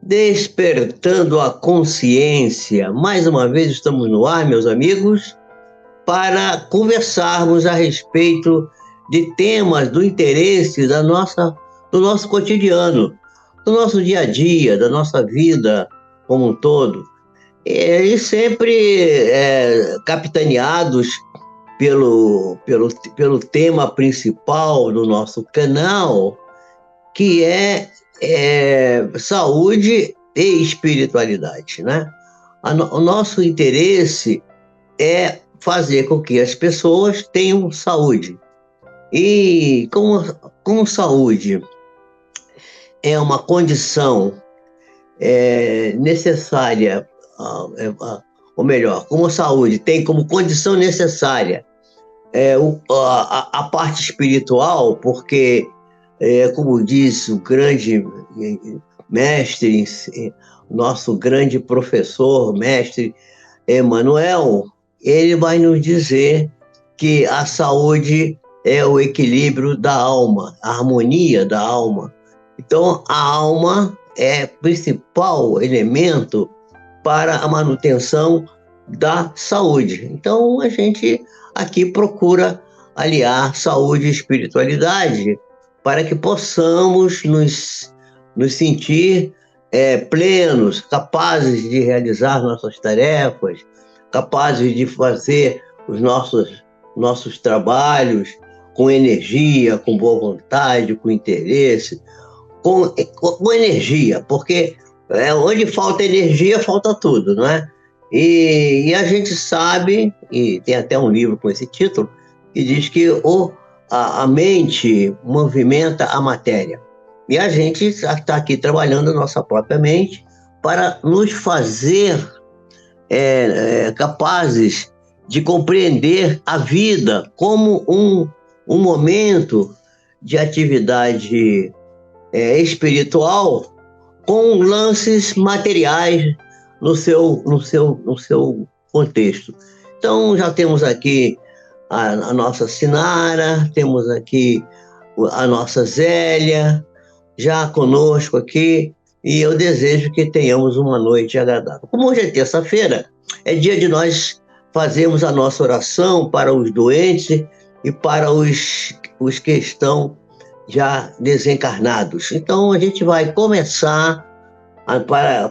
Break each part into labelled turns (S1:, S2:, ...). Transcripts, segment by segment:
S1: Despertando a consciência. Mais uma vez estamos no ar, meus amigos, para conversarmos a respeito de temas do interesse do nosso cotidiano, do nosso dia a dia, da nossa vida como um todo. E sempre capitaneados pelo tema principal do nosso canal, que é saúde e espiritualidade, né? O nosso interesse é fazer com que as pessoas tenham saúde. E como saúde é uma condição necessária, ou melhor, como saúde tem como condição necessária a parte espiritual, porque como disse o grande mestre, nosso grande professor, mestre Emmanuel, ele vai nos dizer que a saúde é o equilíbrio da alma, a harmonia da alma. Então, a alma é o principal elemento para a manutenção da saúde. Então, a gente aqui procura aliar saúde e espiritualidade para que possamos nos sentir plenos, capazes de realizar nossas tarefas, capazes de fazer os nossos trabalhos com energia, com boa vontade, com interesse, com energia, porque onde falta energia, falta tudo, não é? E a gente sabe, e tem até um livro com esse título, que diz que a mente movimenta a matéria. E a gente está aqui trabalhando a nossa própria mente para nos fazer capazes de compreender a vida como um momento de atividade espiritual com lances materiais no seu contexto. Então, já temos aqui a nossa Sinara, temos aqui a nossa Zélia, já conosco aqui, e eu desejo que tenhamos uma noite agradável. Como hoje é terça-feira, é dia de nós fazermos a nossa oração para os doentes e para os que estão já desencarnados. Então, a gente vai começar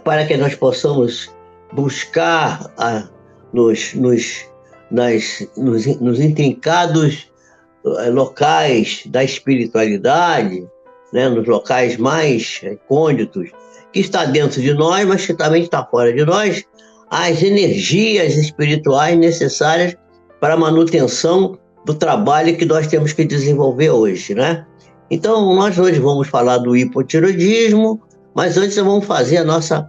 S1: para que nós possamos buscar nos intrincados locais da espiritualidade, né, nos locais mais recônditos, que está dentro de nós, mas que também está fora de nós, as energias espirituais necessárias para a manutenção do trabalho que nós temos que desenvolver hoje, né? Então, nós hoje vamos falar do hipotiroidismo, mas antes vamos fazer a nossa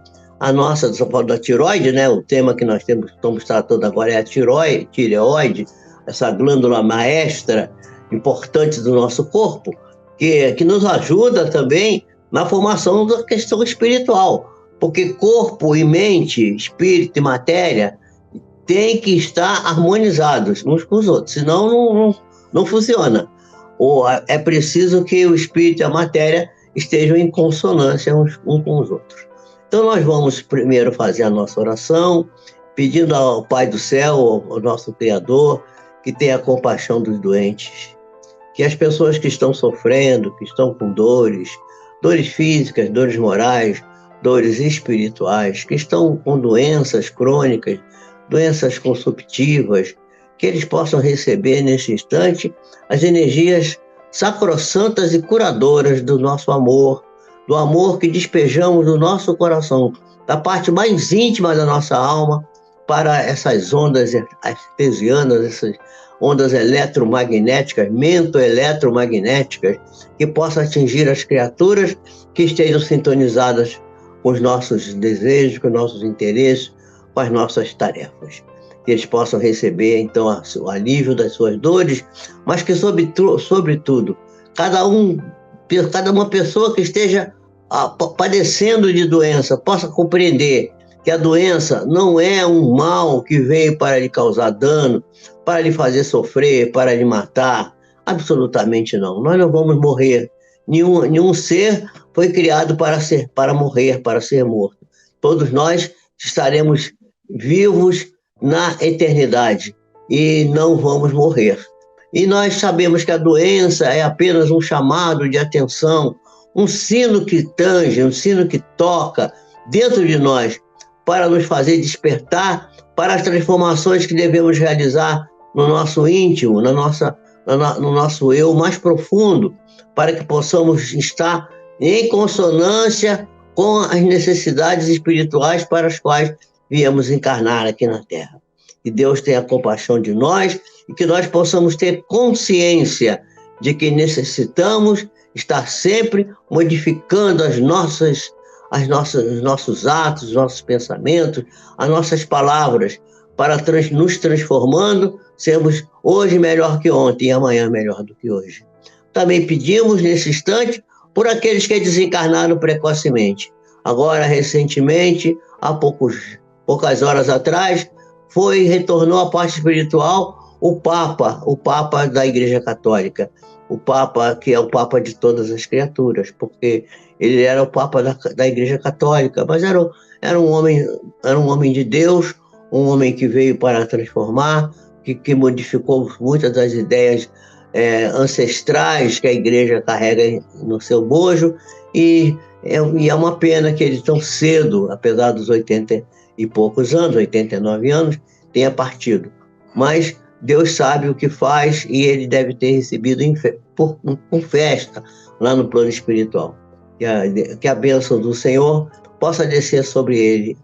S1: da tireoide, né? O tema que nós estamos tratando agora é a tireoide, essa glândula maestra importante do nosso corpo, que nos ajuda também na formação da questão espiritual, porque corpo e mente, espírito e matéria têm que estar harmonizados uns com os outros, senão não funciona. Ou é preciso que o espírito e a matéria estejam em consonância uns com os outros. Então nós vamos primeiro fazer a nossa oração, pedindo ao Pai do Céu, ao nosso Criador, que tenha compaixão dos doentes, que as pessoas que estão sofrendo, que estão com dores físicas, dores morais, dores espirituais, que estão com doenças crônicas, doenças consumptivas, que eles possam receber nesse instante as energias sacrossantas e curadoras do nosso amor, do amor que despejamos do nosso coração, da parte mais íntima da nossa alma, para essas ondas artesianas, essas ondas eletromagnéticas, mento-eletromagnéticas, que possam atingir as criaturas que estejam sintonizadas com os nossos desejos, com os nossos interesses, com as nossas tarefas. Que eles possam receber, então, o alívio das suas dores, mas que, sobretudo, cada uma pessoa que esteja padecendo de doença possa compreender que a doença não é um mal que veio para lhe causar dano, para lhe fazer sofrer, para lhe matar. Absolutamente não. Nós não vamos morrer Nenhum ser foi criado para morrer, para ser morto. Todos nós estaremos vivos na eternidade e não vamos morrer. E nós sabemos que a doença é apenas um chamado de atenção, um sino que tange, um sino que toca dentro de nós para nos fazer despertar para as transformações que devemos realizar no nosso íntimo, no nosso eu mais profundo, para que possamos estar em consonância com as necessidades espirituais para as quais viemos encarnar aqui na Terra. Que Deus tenha compaixão de nós e que nós possamos ter consciência de que necessitamos estar sempre modificando os nossos atos, os nossos pensamentos, as nossas palavras, para nos transformando, sermos hoje melhor que ontem e amanhã melhor do que hoje. Também pedimos, nesse instante, por aqueles que desencarnaram precocemente. Agora, recentemente, há poucas horas atrás, retornou à parte espiritual o Papa da Igreja Católica, o Papa que é o Papa de todas as criaturas, porque ele era o Papa da Igreja Católica, mas era um homem de Deus, um homem que veio para transformar, que modificou muitas das ideias ancestrais que a Igreja carrega no seu bojo, e é uma pena que ele tão cedo, apesar dos 80 e poucos anos, 89 anos, tenha partido. Mas Deus sabe o que faz e ele deve ter recebido com festa lá no plano espiritual. Que a bênção do Senhor possa descer sobre ele.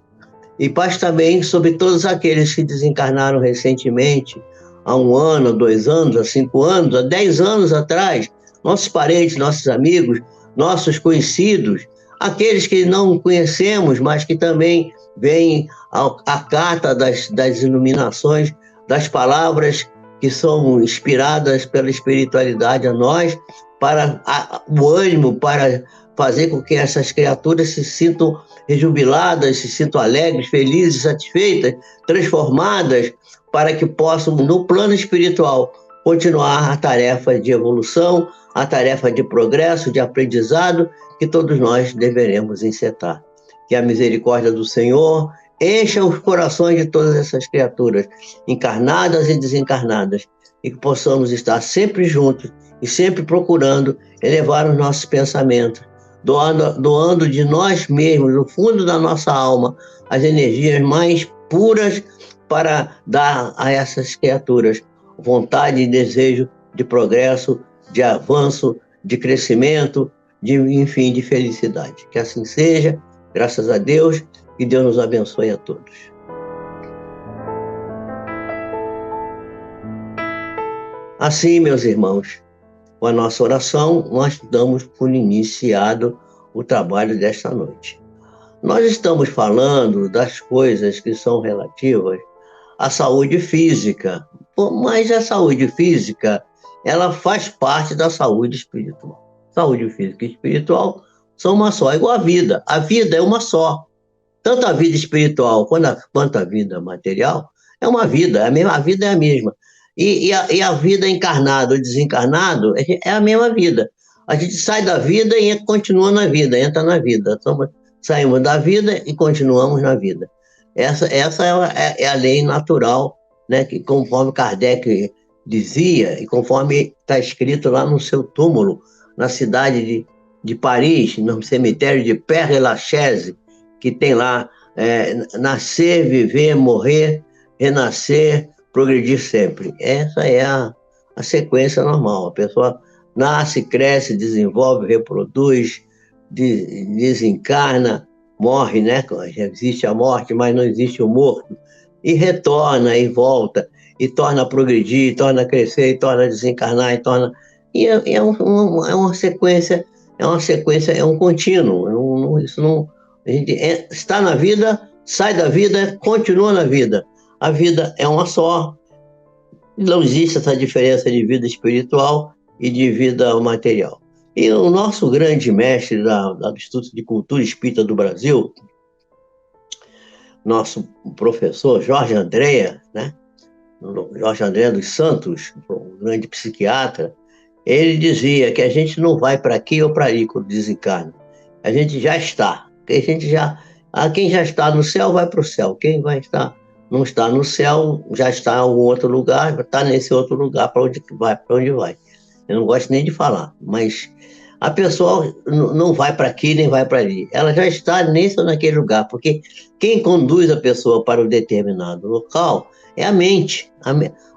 S1: E paz também sobre todos aqueles que desencarnaram recentemente, há 1 ano, há 2 anos, há 5 anos, há 10 anos atrás, nossos parentes, nossos amigos, nossos conhecidos, aqueles que não conhecemos, mas que também vêm à carta das iluminações, das palavras que são inspiradas pela espiritualidade a nós, para o ânimo, para fazer com que essas criaturas se sintam rejubiladas, se sintam alegres, felizes, satisfeitas, transformadas, para que possam, no plano espiritual, continuar a tarefa de evolução, a tarefa de progresso, de aprendizado, que todos nós deveremos encetar. Que a misericórdia do Senhor encha os corações de todas essas criaturas, encarnadas e desencarnadas, e que possamos estar sempre juntos e sempre procurando elevar os nossos pensamentos, doando de nós mesmos, do fundo da nossa alma, as energias mais puras para dar a essas criaturas vontade e desejo de progresso, de avanço, de crescimento, enfim, de felicidade. Que assim seja, graças a Deus, e Deus nos abençoe a todos. Assim, meus irmãos, com a nossa oração, nós damos por iniciado o trabalho desta noite. Nós estamos falando das coisas que são relativas à saúde física, mas a saúde física, ela faz parte da saúde espiritual. Saúde física e espiritual são uma só, igual a vida. A vida é uma só. Tanto a vida espiritual quanto a vida material é uma vida, a vida é a mesma. E a vida encarnada ou desencarnado é a mesma vida. A gente sai da vida e continua na vida, entra na vida. Saímos da vida e continuamos na vida. Essa é a lei natural, né, que conforme Kardec dizia, e conforme está escrito lá no seu túmulo, na cidade de Paris, no cemitério de Père-Lachaise, que tem lá nascer, viver, morrer, renascer, progredir sempre. Essa é a sequência normal. A pessoa nasce, cresce, desenvolve, reproduz, desencarna, morre, né? Existe a morte, mas não existe o morto. E retorna e volta, e torna a progredir, e torna a crescer, e torna a desencarnar, é uma sequência, é um contínuo. Isso não... A gente está na vida, sai da vida, continua na vida. A vida é uma só. Não existe essa diferença de vida espiritual e de vida material. E o nosso grande mestre do Instituto de Cultura Espírita do Brasil, nosso professor Jorge Andréa, né? Jorge Andréa dos Santos, um grande psiquiatra, ele dizia que a gente não vai para aqui ou para ali quando desencarna. A gente já está. Quem já está no céu vai para o céu. Quem vai estar, não está no céu, já está em algum outro lugar, está nesse outro lugar para onde vai, para onde vai. Eu não gosto nem de falar, mas a pessoa não vai para aqui nem vai para ali. Ela já está nesse ou naquele lugar, porque quem conduz a pessoa para um determinado local é a mente.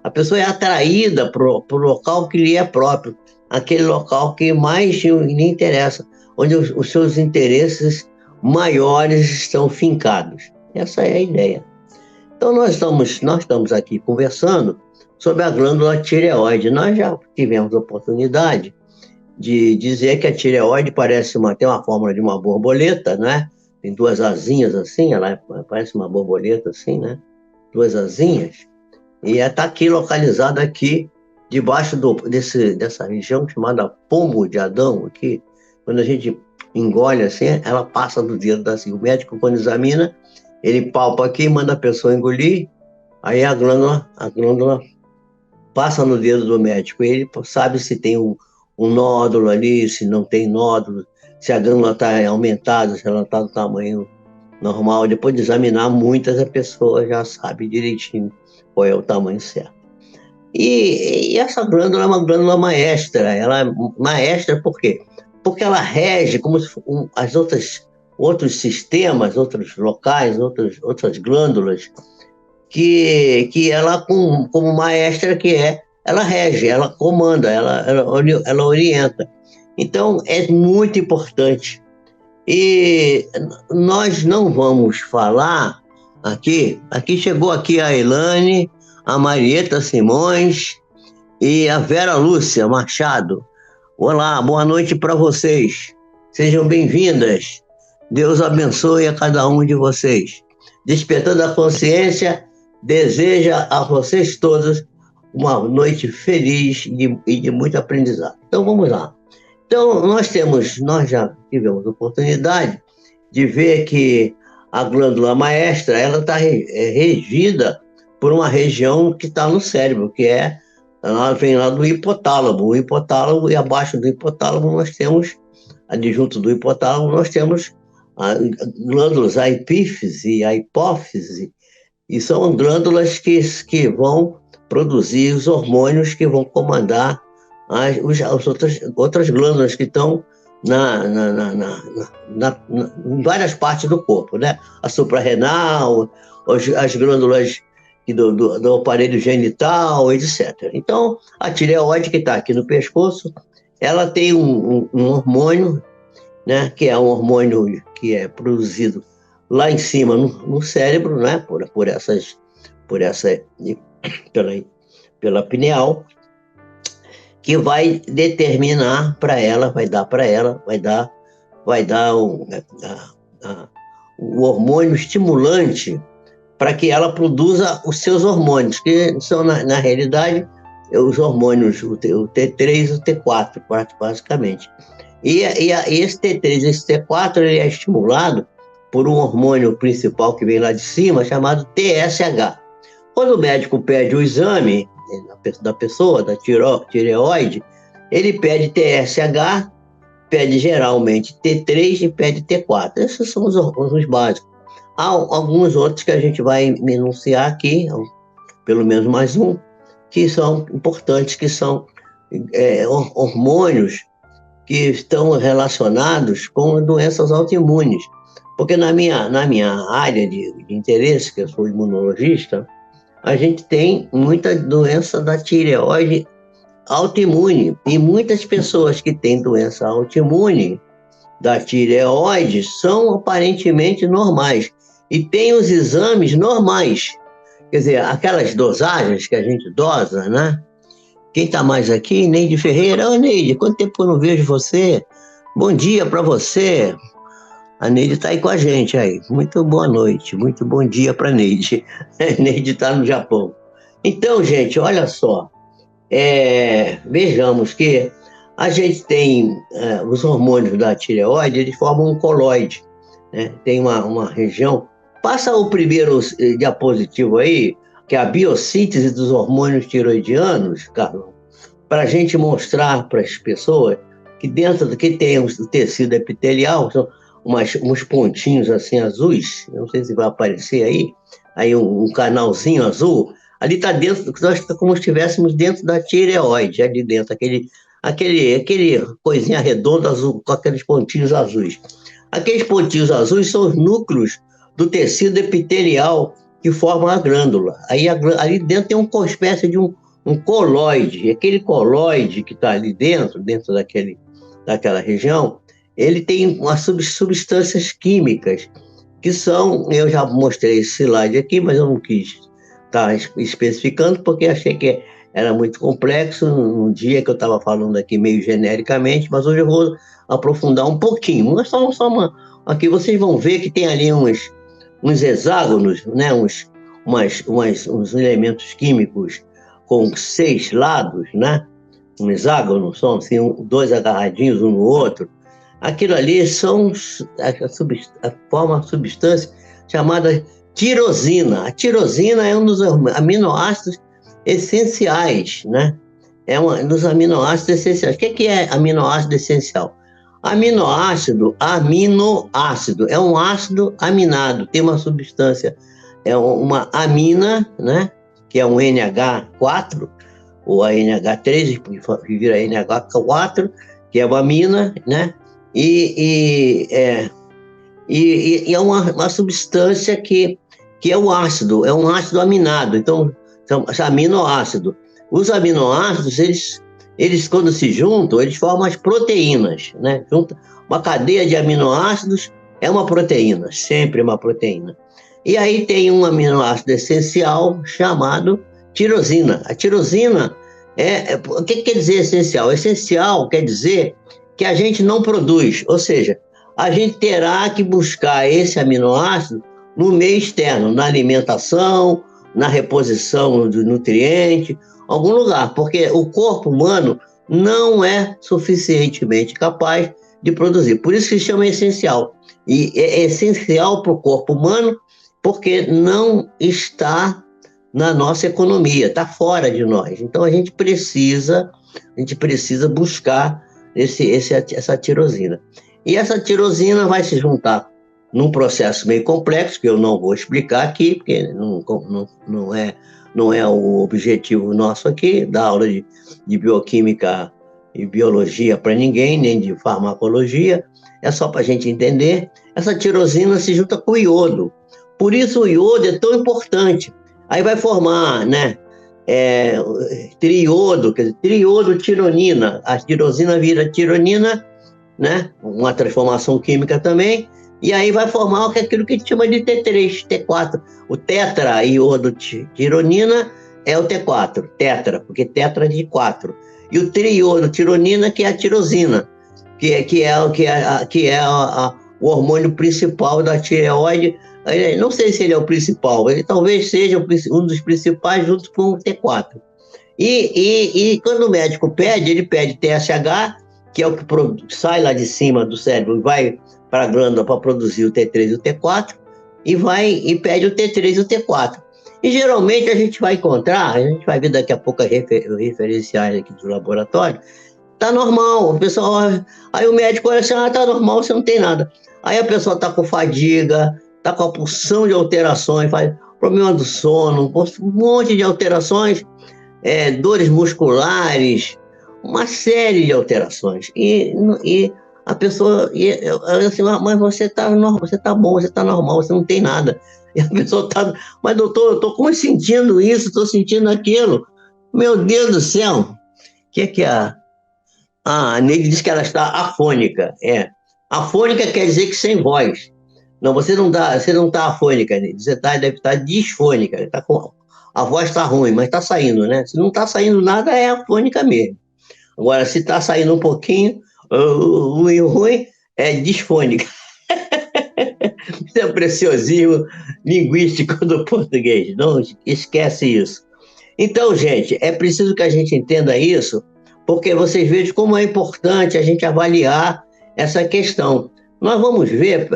S1: A pessoa é atraída para o local que lhe é próprio, aquele local que mais lhe interessa, onde os seus interesses maiores estão fincados. Essa é a ideia. Então, nós estamos aqui conversando sobre a glândula tireoide. Nós já tivemos a oportunidade de dizer que a tireoide tem uma forma de uma borboleta, né? Tem duas asinhas assim, ela parece uma borboleta assim, né? Duas asinhas. E está aqui, localizada aqui, debaixo dessa região chamada pomo de Adão, aqui. Quando a gente engole assim, ela passa do dedo assim. O médico, quando examina, ele palpa aqui e manda a pessoa engolir, aí a glândula passa no dedo do médico. Ele sabe se tem um nódulo ali, se não tem nódulo, se a glândula está aumentada, se ela está do tamanho normal. Depois de examinar muitas, a pessoa já sabe direitinho qual é o tamanho certo. E essa glândula é uma glândula maestra. Ela é maestra por quê? Porque ela rege como se as outros sistemas, outros locais, outras glândulas, que ela, como maestra que ela rege, ela comanda, ela orienta. Então, é muito importante. E nós não vamos falar aqui chegou aqui a Elane, a Marieta Simões e a Vera Lúcia Machado. Olá, boa noite para vocês. Sejam bem-vindas. Deus abençoe a cada um de vocês. Despertando a Consciência deseja a vocês todos uma noite feliz e de muito aprendizado. Então vamos lá. Então nós já tivemos a oportunidade de ver que a glândula maestra ela está regida por uma região que está no cérebro, ela vem lá do hipotálamo. O hipotálamo, e abaixo do hipotálamo nós temos, adjunto do hipotálamo, nós temos glândulas, a epífise, a hipófise, e são glândulas que vão produzir os hormônios que vão comandar as outras glândulas que estão em várias partes do corpo, né? A suprarrenal, as glândulas do aparelho genital, etc. Então, a tireoide, que está aqui no pescoço, ela tem um hormônio, né? Que é um hormônio que é produzido lá em cima no cérebro, né? Pela pineal, que vai determinar para ela, vai dar o hormônio estimulante para que ela produza os seus hormônios, que são, na realidade, os hormônios, o T3 e o T4, basicamente. E esse T3 e esse T4 ele é estimulado por um hormônio principal que vem lá de cima, chamado TSH. Quando o médico pede o exame da pessoa, da tireoide, ele pede TSH, pede geralmente T3 e pede T4. Esses são os básicos. Há alguns outros que a gente vai enunciar aqui, pelo menos mais um, que são importantes, que são hormônios que estão relacionados com doenças autoimunes. Porque na minha área de interesse, que eu sou imunologista, a gente tem muita doença da tireoide autoimune. E muitas pessoas que têm doença autoimune da tireoide são aparentemente normais. E têm os exames normais. Quer dizer, aquelas dosagens que a gente dosa, né? Quem está mais aqui? Neide Ferreira. Ô, Neide, quanto tempo eu não vejo você? Bom dia para você. A Neide está aí com a gente aí. Muito boa noite, muito bom dia para a Neide. A Neide está no Japão. Então, gente, olha só. Vejamos que a gente tem os hormônios da tireoide, eles formam um coloide, né? Tem uma região. Passa o primeiro diapositivo aí, que é a biossíntese dos hormônios tiroidianos, Carlos. para a gente mostrar para as pessoas que dentro do que tem o tecido epitelial, são uns pontinhos assim azuis, não sei se vai aparecer aí um canalzinho azul, ali está dentro, nós como se estivéssemos dentro da tireoide, ali dentro, aquele coisinha redonda azul, com aqueles pontinhos azuis. Aqueles pontinhos azuis são os núcleos do tecido epitelial que formam a glândula. Ali dentro tem uma espécie de um coloide. Aquele coloide que está ali dentro daquela região, ele tem umas substâncias químicas que são, eu já mostrei esse slide aqui, mas eu não quis estar especificando porque achei que era muito complexo no dia que eu estava falando aqui meio genericamente, mas hoje eu vou aprofundar um pouquinho. Mas aqui vocês vão ver que tem ali uns hexágonos, né? uns elementos químicos com 6 lados, né? Um hexágono, são assim, dois agarradinhos um no outro. Aquilo ali forma uma substância chamada tirosina. A tirosina é um dos aminoácidos essenciais, né? É um dos aminoácidos essenciais. O que é aminoácido essencial? Aminoácido é um ácido aminado, tem uma substância, é uma amina, né? Que é um NH4, ou a NH3, que vira NH4, que é uma amina, né? E é uma substância que é um ácido aminado, então é aminoácido. Os aminoácidos, eles quando se juntam, eles formam as proteínas, né? Uma cadeia de aminoácidos é uma proteína, sempre uma proteína. E aí tem um aminoácido essencial chamado tirosina. A tirosina o que quer dizer essencial? Essencial quer dizer que a gente não produz, ou seja, a gente terá que buscar esse aminoácido no meio externo, na alimentação, na reposição do nutriente, algum lugar, porque o corpo humano não é suficientemente capaz de produzir. Por isso que se chama essencial. E é essencial para o corpo humano porque não está na nossa economia, está fora de nós. Então a gente precisa buscar essa tirosina. E essa tirosina vai se juntar num processo meio complexo, que eu não vou explicar aqui, porque não é o objetivo nosso aqui, da aula de bioquímica e biologia para ninguém, nem de farmacologia, é só para a gente entender. Essa tirosina se junta com o iodo, por isso o iodo é tão importante. Aí vai formar, né, triodo, quer dizer, triodo-tironina, a tirosina vira tironina, né, uma transformação química também, e aí vai formar aquilo que a gente chama de T3, T4. O tetraiodotironina é o T4, tetra, porque tetra é de 4. E o triodotironina, que é a tirosina, que é o hormônio principal da tireoide. Não sei se ele é o principal, ele talvez seja um dos principais junto com o T4. E quando o médico pede, ele pede TSH, que é o que sai lá de cima do cérebro e vai para a glândula para produzir o T3 e o T4, e pede o T3 e o T4. E geralmente a gente vai encontrar, a gente vai ver daqui a pouco referenciais aqui do laboratório, tá normal, o pessoal, aí o médico olha assim, tá normal, você não tem nada. Aí a pessoa tá com fadiga, tá com a porção de alterações, faz problema do sono, um monte de alterações, dores musculares, uma série de alterações. E a pessoa, assim, mas você tá bom, você tá normal, você não tem nada. E a pessoa tá, mas doutor, eu tô como sentindo isso, tô sentindo aquilo. Meu Deus do céu, o que é a Neide disse que ela está afônica. Afônica quer dizer que sem voz. Não, você não tá afônica, Neide. Você deve estar disfônica. A voz está ruim, mas está saindo, né? Se não está saindo nada, é afônica mesmo. Agora, se está saindo um pouquinho, ruim, é disfônica. Isso é preciosismo linguístico do português. Não esquece isso. Então, gente, é preciso que a gente entenda isso, porque vocês vejam como é importante a gente avaliar essa questão. Nós vamos ver,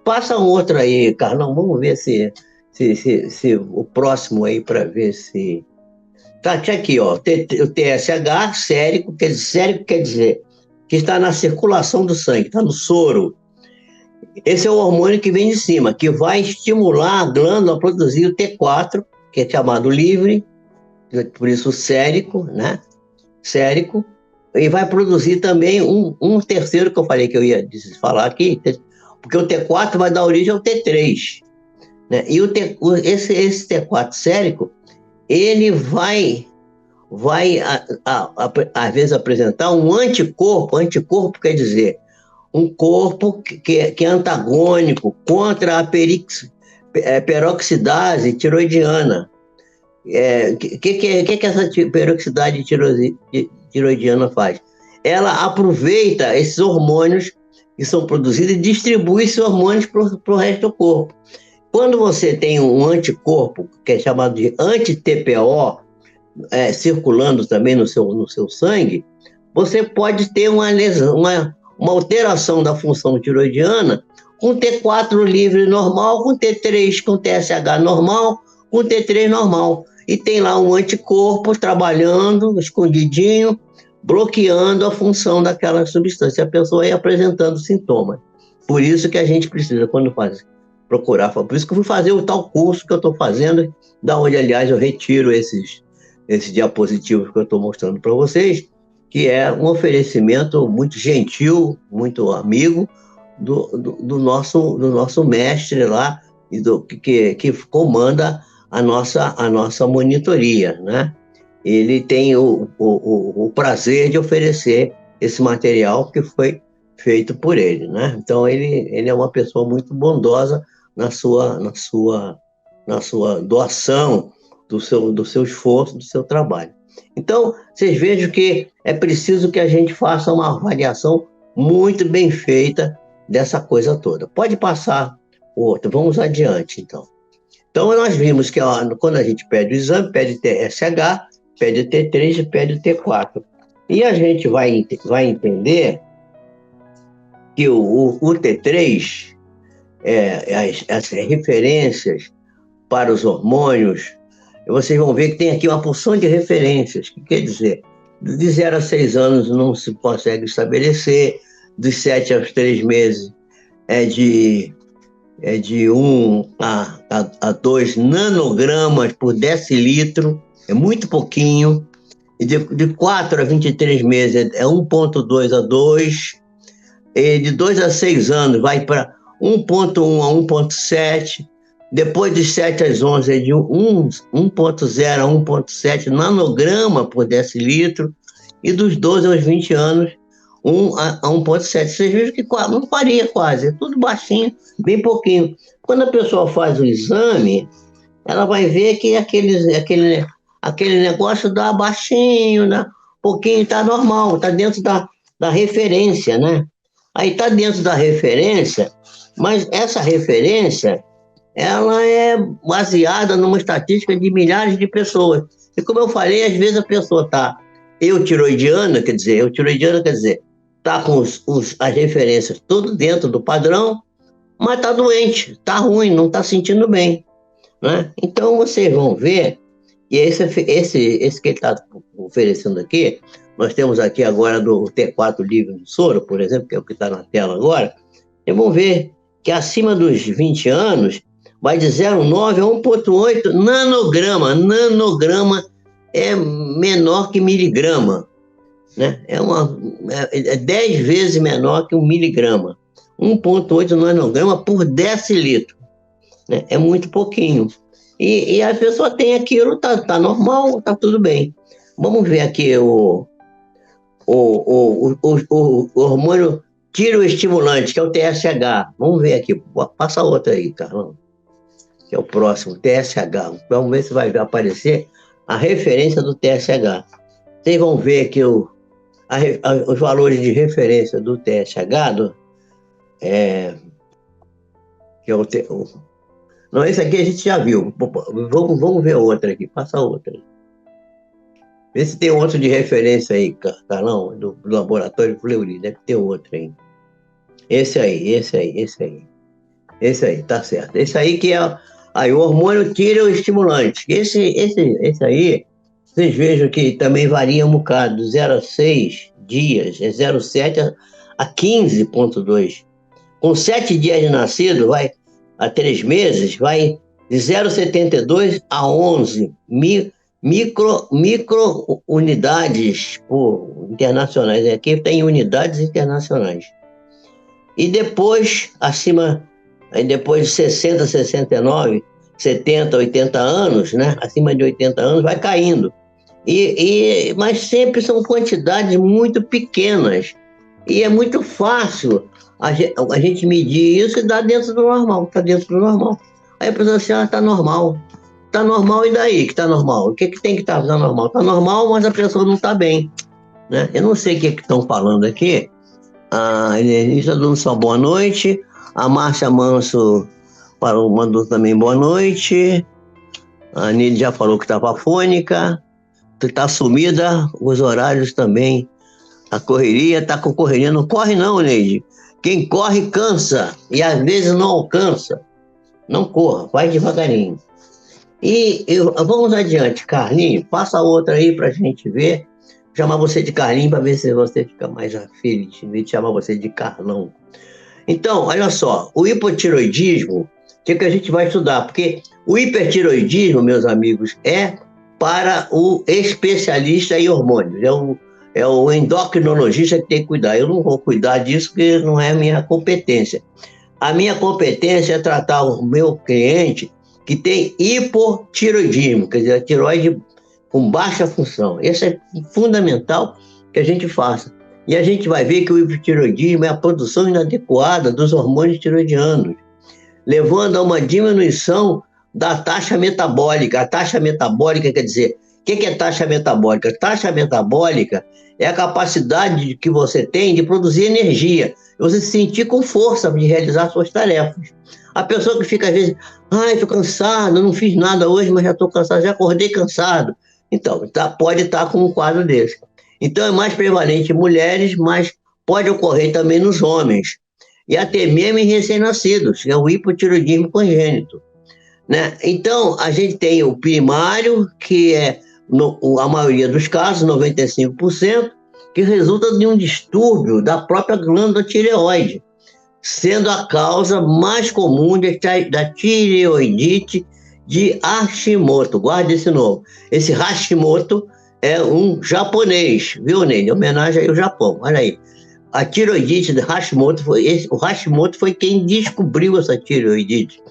S1: passa um outro aí, Carlão, vamos ver se o próximo aí, para ver se Tá aqui, ó, o TSH, sérico quer dizer que está na circulação do sangue, está no soro. Esse é o hormônio que vem de cima, que vai estimular a glândula a produzir o T4, que é chamado livre, por isso o sérico, né? Sérico, e vai produzir também um terceiro que eu falei que eu ia falar aqui, porque o T4 vai dar origem ao T3, né? E esse T4 sérico, ele vai às vezes apresentar um anticorpo. Anticorpo quer dizer um corpo que é antagônico contra a peroxidase tiroidiana. Que essa peroxidase tiroidiana faz? Ela aproveita esses hormônios que são produzidos e distribui esses hormônios para o resto do corpo. Quando você tem um anticorpo, que é chamado de anti-TPO, circulando também no seu sangue, você pode ter uma lesão, uma alteração da função tiroidiana com T4 livre normal, com T3, com TSH normal, com T3 normal. E tem lá um anticorpo trabalhando, escondidinho, bloqueando a função daquela substância. A pessoa ia apresentando sintomas. Por isso que a gente precisa, quando procurar, por isso que eu fui fazer o tal curso que eu estou fazendo, da onde, aliás, eu retiro esses diapositivos que eu estou mostrando para vocês, que é um oferecimento muito gentil, muito amigo do nosso mestre lá, que comanda a nossa monitoria, né? Ele tem o prazer de oferecer esse material que foi feito por ele, né? Então ele é uma pessoa muito bondosa na sua doação, do seu esforço, do seu trabalho. Então, vocês vejam que é preciso que a gente faça uma avaliação muito bem feita dessa coisa toda. Pode passar o outro, vamos adiante, então. Então, nós vimos que quando a gente pede o exame, pede TSH, pede T3 e pede T4. E a gente vai entender que o T3, as referências para os hormônios, vocês vão ver que tem aqui uma porção de referências, que quer dizer, de 0 a 6 anos não se consegue estabelecer, dos 7 aos 3 meses é de 1 a 2 nanogramas por decilitro, é muito pouquinho, e de 4 a 23 meses é 1,2 a 2, e de 2 a 6 anos vai para 1,1 a 1,7, depois de 7 às 11 é de 1,0 a 1,7 nanograma por decilitro, e dos 12 aos 20 anos, 1 a 1,7. Vocês viram que não varia quase, é tudo baixinho, bem pouquinho. Quando a pessoa faz o exame, ela vai ver que aquele negócio dá baixinho, né? Pouquinho, está normal, está dentro da referência, né? Aí está dentro da referência, mas essa referência ela é baseada numa estatística de milhares de pessoas. E como eu falei, às vezes a pessoa está eutiroidiana, quer dizer, está com as referências tudo dentro do padrão, mas está doente, está ruim, não está sentindo bem, né? Então vocês vão ver, e esse que ele está oferecendo aqui, nós temos aqui agora do T4 livre no soro, por exemplo, que é o que está na tela agora, e vão ver que acima dos 20 anos, vai de 0,9 a 1,8 nanograma. Nanograma é menor que miligrama, né? É 10 vezes menor que um miligrama. 1,8 nanograma por decilitro, né? É muito pouquinho. E a pessoa tem aquilo, tá normal, tá tudo bem. Vamos ver aqui o hormônio tiroestimulante, que é o TSH. Vamos ver aqui. Passa outra aí, Carlão, que é o próximo, TSH. Vamos ver se vai aparecer a referência do TSH. Vocês vão ver que os valores de referência do TSH, que é não, esse aqui a gente já viu. Vamos ver outra aqui. Passa outra aí. Vê se tem outro de referência aí, Carlão, do laboratório Fleury. Deve ter outro aí. Esse aí, tá certo. Esse aí que é aí, o hormônio tireoestimulante. Esse aí vocês vejam que também varia um bocado, de 0 a 6 dias, é 0,7 a 15,2. Com 7 dias de nascido, vai a 3 meses, vai de 0,72 a 11 micro unidades internacionais. Aqui tem unidades internacionais. E depois, depois de 60, 69, 70, 80 anos, né? Acima de 80 anos, vai caindo. Mas sempre são quantidades muito pequenas. E é muito fácil a gente medir isso e dar dentro do normal. Está dentro do normal. Aí a pessoa assim, está normal. Está normal, e daí que está normal? O que tem que estar normal? Está normal, mas a pessoa não está bem. Né? Eu não sei o que estão falando aqui. A Elenista dando só boa noite. A Márcia Manso mandou também boa noite. A Nide já falou que estava afônica. Está sumida, os horários também. A correria, está com correria. Não corre não, Neide. Quem corre cansa e às vezes não alcança. Não corra, vai devagarinho. Vamos adiante, Carlinhos. Passa outra aí para a gente ver. Chamar você de Carlinhos para ver se você fica mais feliz, em vez de chamar você de Carlão. Então, olha só, o hipotiroidismo, o que a gente vai estudar? Porque o hipertiroidismo, meus amigos, é para o especialista em hormônios. É o endocrinologista que tem que cuidar. Eu não vou cuidar disso porque não é a minha competência. A minha competência é tratar o meu cliente que tem hipotiroidismo, quer dizer, a tiroide com baixa função. Isso é fundamental que a gente faça. E a gente vai ver que o hipotiroidismo é a produção inadequada dos hormônios tiroidianos, levando a uma diminuição da taxa metabólica. A taxa metabólica quer dizer, o que é taxa metabólica? Taxa metabólica é a capacidade que você tem de produzir energia, você se sentir com força de realizar suas tarefas. A pessoa que fica às vezes, estou cansado, não fiz nada hoje, mas já estou cansado, já acordei cansado. Então, pode estar com um quadro desse. Então, é mais prevalente em mulheres, mas pode ocorrer também nos homens. E até mesmo em recém-nascidos, que é o hipotiroidismo congênito. Né? Então, a gente tem o primário, que é, a maioria dos casos, 95%, que resulta de um distúrbio da própria glândula tireoide, sendo a causa mais comum da tireoidite de Hashimoto. Guarde esse nome. Esse Hashimoto é um japonês, viu, Ney? Em homenagem ao Japão. Olha aí. A tireoidite de Hashimoto, o Hashimoto foi quem descobriu essa tireoidite.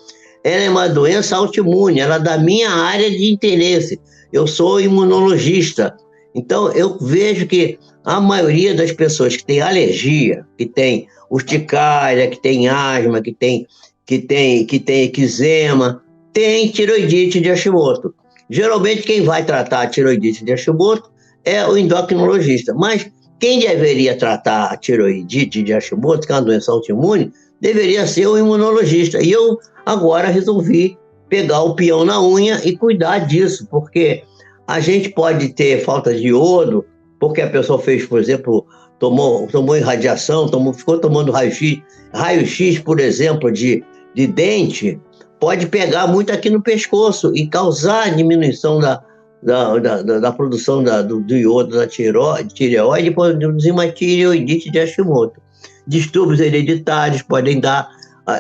S1: Ela é uma doença autoimune, ela é da minha área de interesse. Eu sou imunologista. Então, eu vejo que a maioria das pessoas que tem alergia, que tem urticária, que tem asma, que tem eczema, tem tireoidite de Hashimoto. Geralmente, quem vai tratar a tireoidite de Hashimoto é o endocrinologista. Mas quem deveria tratar a tireoidite de Hashimoto, que é uma doença autoimune, deveria ser o imunologista. E eu agora resolvi pegar o peão na unha e cuidar disso, porque a gente pode ter falta de iodo, porque a pessoa fez, por exemplo, tomou irradiação, ficou tomando raio-x, por exemplo, de dente, pode pegar muito aqui no pescoço e causar diminuição da produção do iodo da tireoide e produzir uma tireoidite de Hashimoto. Distúrbios hereditários podem dar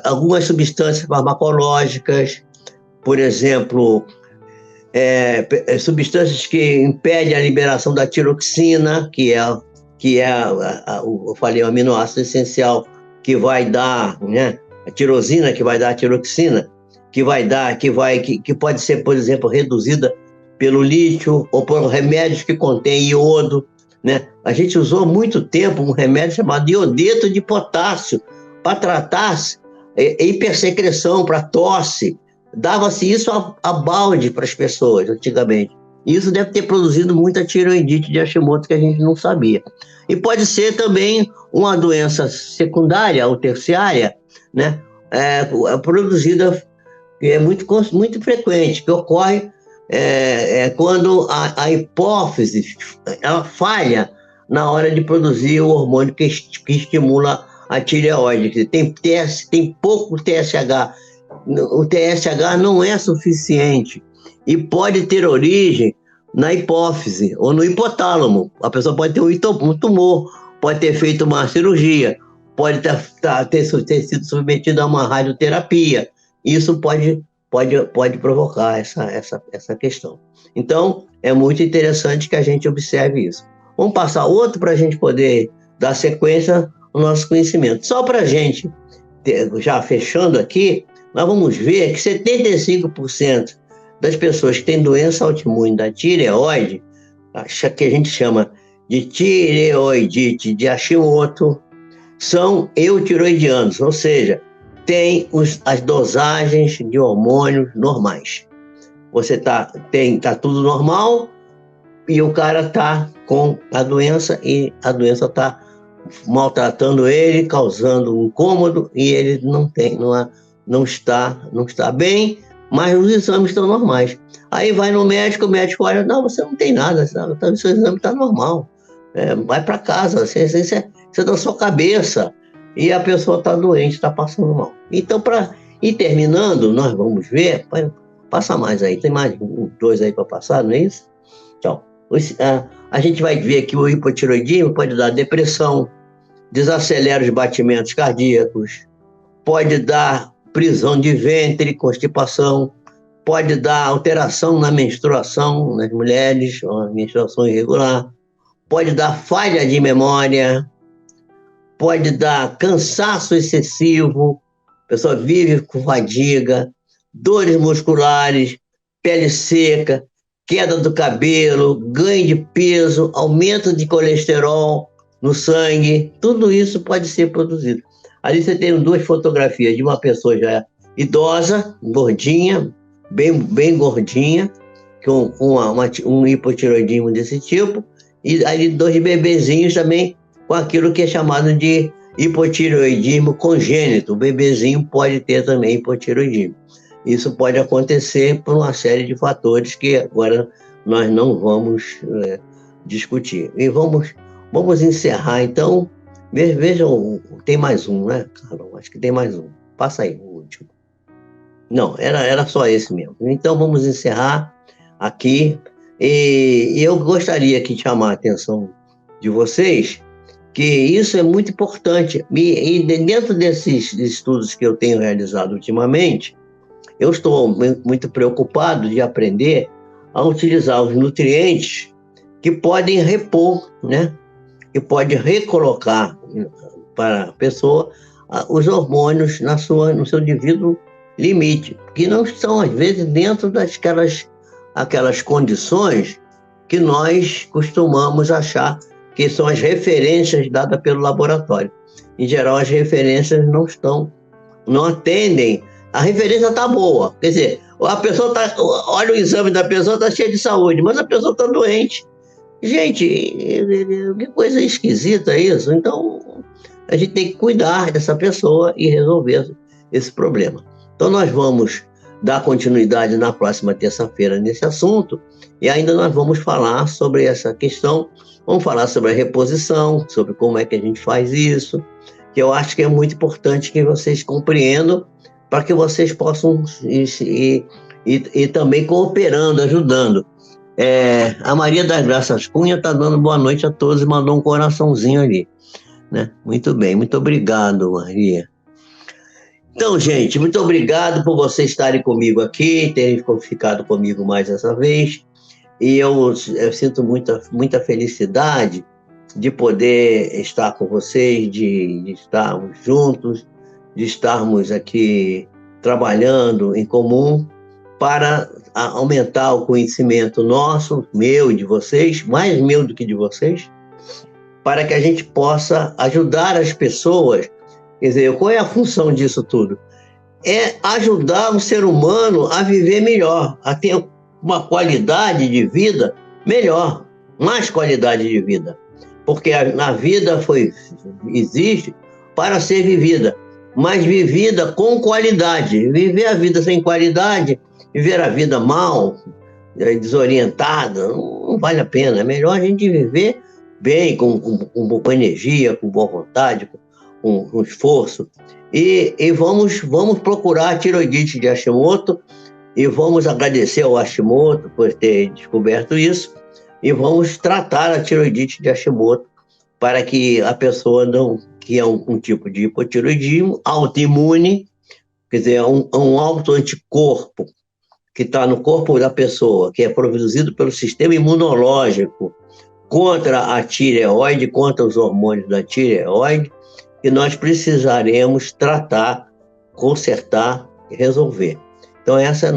S1: algumas substâncias farmacológicas, por exemplo, substâncias que impedem a liberação da tiroxina, que é eu falei, o aminoácido essencial que vai dar, né, a tirosina, que vai dar a tiroxina, que pode ser, por exemplo, reduzida pelo lítio ou por remédios que contêm iodo, né? A gente usou muito tempo um remédio chamado iodeto de potássio para tratar hipersecreção, para tosse. Dava-se isso a balde para as pessoas antigamente. E isso deve ter produzido muita tireoidite de Hashimoto que a gente não sabia. E pode ser também uma doença secundária ou terciária, né? Produzida, que é muito frequente, que ocorre quando a hipófise ela falha na hora de produzir o hormônio que estimula a tireoide. Tem pouco TSH. O TSH não é suficiente e pode ter origem na hipófise ou no hipotálamo. A pessoa pode ter um tumor, pode ter feito uma cirurgia, pode ter sido submetida a uma radioterapia. Isso pode provocar essa questão. Então, é muito interessante que a gente observe isso. Vamos passar outro para a gente poder dar sequência ao nosso conhecimento. Só para a gente, já fechando aqui, nós vamos ver que 75% das pessoas que têm doença autoimune da tireoide, que a gente chama de tireoidite de Hashimoto, são eutiroidianos, ou seja, tem as dosagens de hormônios normais. Você tá tudo normal e o cara tá com a doença e a doença tá maltratando ele, causando um incômodo e ele não está bem, mas os exames estão normais. Aí vai no médico, o médico olha, não, você não tem nada, o seu exame está normal. Vai para casa, você é da sua cabeça. E a pessoa está doente, está passando mal. Então, para ir terminando, nós vamos ver, passa mais aí, tem mais dois aí para passar, não é isso? Então, a gente vai ver que o hipotiroidismo pode dar depressão, desacelera os batimentos cardíacos, pode dar prisão de ventre, constipação, pode dar alteração na menstruação nas mulheres, uma menstruação irregular, pode dar falha de memória, pode dar cansaço excessivo, a pessoa vive com fadiga, dores musculares, pele seca, queda do cabelo, ganho de peso, aumento de colesterol no sangue, tudo isso pode ser produzido. Ali você tem duas fotografias de uma pessoa já idosa, gordinha, bem gordinha, com um hipotiroidismo desse tipo, e ali dois bebezinhos também com aquilo que é chamado de hipotireoidismo congênito. O bebezinho pode ter também hipotireoidismo. Isso pode acontecer por uma série de fatores que agora nós não vamos discutir. E vamos encerrar, então. Vejam, tem mais um, né, Carol? Acho que tem mais um. Passa aí, o último. Não, era só esse mesmo. Então, vamos encerrar aqui. E eu gostaria de chamar a atenção de vocês que isso é muito importante. E dentro desses estudos que eu tenho realizado ultimamente, eu estou muito preocupado de aprender a utilizar os nutrientes que podem repor, né? Que pode recolocar para a pessoa os hormônios no seu devido limite, que não estão, às vezes, dentro aquelas condições que nós costumamos achar que são as referências dadas pelo laboratório. Em geral, as referências não atendem. A referência está boa, quer dizer, a pessoa olha o exame da pessoa, está cheia de saúde, mas a pessoa está doente. Gente, que coisa esquisita isso. Então, a gente tem que cuidar dessa pessoa e resolver esse problema. Então, nós vamos dar continuidade na próxima terça-feira nesse assunto e ainda nós vamos falar sobre essa questão. Vamos falar sobre a reposição, sobre como é que a gente faz isso, que eu acho que é muito importante que vocês compreendam para que vocês possam ir também cooperando, ajudando. A Maria das Graças Cunha está dando boa noite a todos e mandou um coraçãozinho ali, né? Muito bem, muito obrigado, Maria. Então, gente, muito obrigado por vocês estarem comigo aqui, terem ficado comigo mais essa vez. E eu sinto muita felicidade de poder estar com vocês, de estarmos juntos, de estarmos aqui trabalhando em comum para aumentar o conhecimento nosso, meu e de vocês, mais meu do que de vocês, para que a gente possa ajudar as pessoas. Quer dizer, qual é a função disso tudo? É ajudar o ser humano a viver melhor, a ter uma qualidade de vida melhor, mais qualidade de vida. Porque a vida existe para ser vivida, mas vivida com qualidade. Viver a vida sem qualidade, viver a vida mal, desorientada, não vale a pena. É melhor a gente viver bem, com energia, com boa vontade, com esforço. E vamos procurar a tiroidite de Hashimoto e vamos agradecer ao Hashimoto por ter descoberto isso, e vamos tratar a tiroidite de Hashimoto para que a pessoa não, que é um tipo de hipotiroidismo autoimune, quer dizer, um autoanticorpo que está no corpo da pessoa, que é produzido pelo sistema imunológico contra a tireoide, contra os hormônios da tireoide, que nós precisaremos tratar, consertar e resolver. Então, essa é a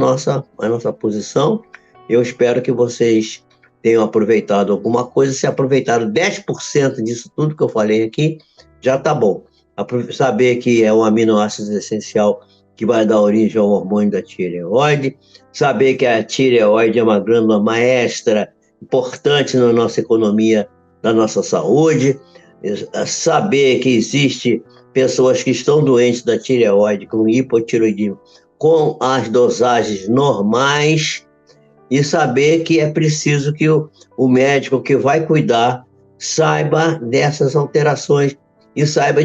S1: nossa posição. Eu espero que vocês tenham aproveitado alguma coisa. Se aproveitaram 10% disso tudo que eu falei aqui, já está bom. Saber que é um aminoácido essencial que vai dar origem ao hormônio da tireoide, saber que a tireoide é uma glândula maestra, importante na nossa economia, na nossa saúde, saber que existe pessoas que estão doentes da tireoide com hipotireoidismo com as dosagens normais, e saber que é preciso que o médico que vai cuidar saiba dessas alterações e saiba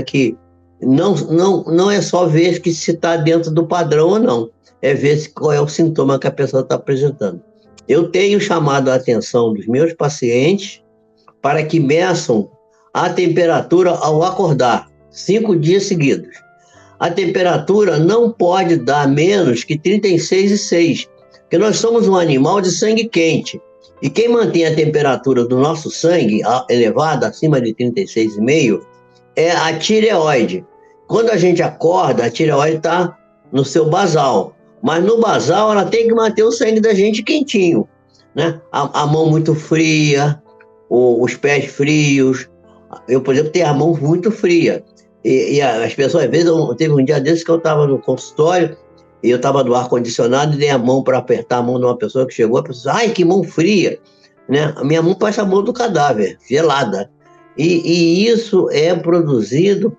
S1: que não é só ver que se está dentro do padrão ou não, é ver qual é o sintoma que a pessoa está apresentando. Eu tenho chamado a atenção dos meus pacientes para que meçam a temperatura ao acordar, 5 dias seguidos. A temperatura não pode dar menos que 36,6, porque nós somos um animal de sangue quente. E quem mantém a temperatura do nosso sangue elevada, acima de 36,5, é a tireoide. Quando a gente acorda, a tireoide está no seu basal. Mas no basal, ela tem que manter o sangue da gente quentinho, né? A mão muito fria, os pés frios. Eu, por exemplo, tenho a mão muito fria. E as pessoas, às vezes, teve um dia desses que eu estava no consultório e eu estava no ar-condicionado e dei a mão para apertar a mão de uma pessoa que chegou, a pessoa disse, ai, que mão fria, né? A minha mão parece a mão do cadáver, gelada. E isso é produzido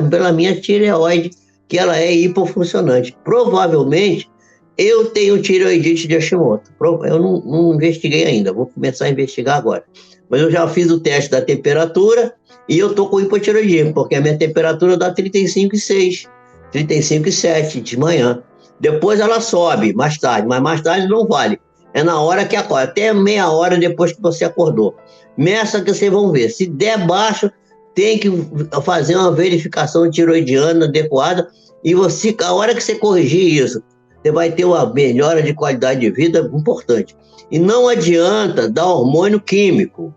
S1: pela minha tireoide, que ela é hipofuncionante. Provavelmente, eu tenho tireoidite de Hashimoto. Eu não investiguei ainda, vou começar a investigar agora. Mas eu já fiz o teste da temperatura e eu estou com hipotireoidismo, porque a minha temperatura dá 35,6, 35,7 de manhã. Depois ela sobe mais tarde, mas mais tarde não vale. É na hora que acorda, até meia hora depois que você acordou. Meça que vocês vão ver. Se der baixo, tem que fazer uma verificação tiroidiana adequada e a hora que você corrigir isso, você vai ter uma melhora de qualidade de vida importante. E não adianta dar hormônio químico.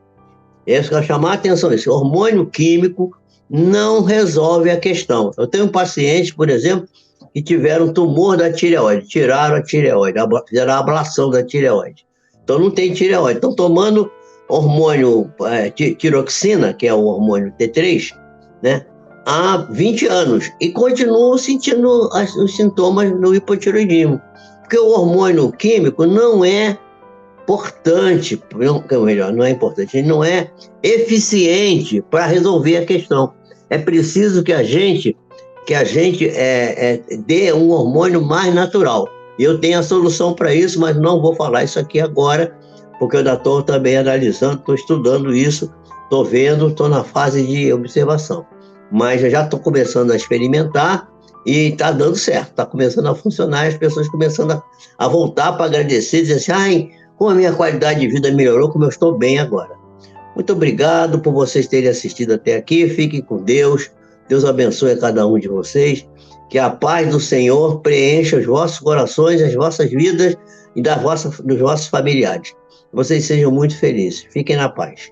S1: É isso que eu quero chamar a atenção. Esse hormônio químico não resolve a questão. Eu tenho pacientes, por exemplo, que tiveram tumor da tireoide, tiraram a tireoide, fizeram a ablação da tireoide. Então não tem tireoide. Estão tomando hormônio tiroxina, que é o hormônio T3, né, há 20 anos e continuam sentindo os sintomas do hipotireoidismo. Porque o hormônio químico não é importante, não é importante, ele não é eficiente para resolver a questão. É preciso que a gente dê um hormônio mais natural. E eu tenho a solução para isso, mas não vou falar isso aqui agora, porque eu ainda estou também analisando, estou estudando isso, estou vendo, estou na fase de observação. Mas eu já estou começando a experimentar e está dando certo, está começando a funcionar, as pessoas começando a voltar para agradecer, dizer assim, ai, como a minha qualidade de vida melhorou, como eu estou bem agora. Muito obrigado por vocês terem assistido até aqui, fiquem com Deus, Deus abençoe a cada um de vocês, que a paz do Senhor preencha os vossos corações, as vossas vidas e dos vossos familiares. Vocês sejam muito felizes, fiquem na paz.